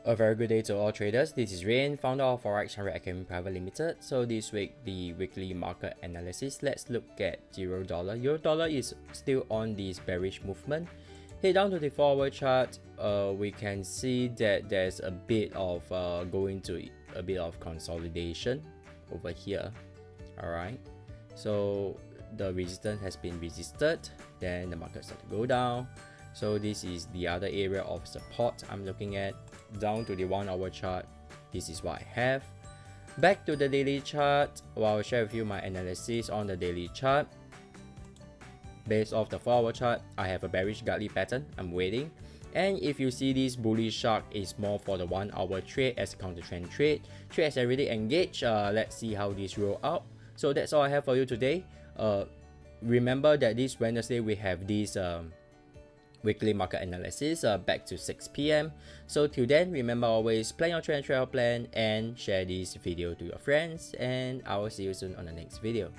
A very good day to all traders. This is Rain, founder of Forex 100 Academy Private Limited. So this week, the weekly market analysis. Let's look at euro dollar. Euro dollar is still on this bearish movement. Head down to the forward chart. We can see that there's a bit of going to a bit of consolidation over here. All right. So the resistance has been resisted. Then the market starts to go down. So this is the other area of support I'm looking at. Down to the 1 hour chart, this is what I have. Back to the daily chart, I'll share with you my analysis on the daily chart. Based off the 4 hour chart, I have a bearish gartley pattern. I'm waiting. And if you see this bullish shark is more for the 1 hour trade as a counter trend trade. Trade has already engaged. Let's see how this roll out. So that's all I have for you today. Remember that this Wednesday we have this weekly market analysis back to 6 p.m. So till then, remember always plan your trade and trail plan and share this video to your friends, and I will see you soon on the next video.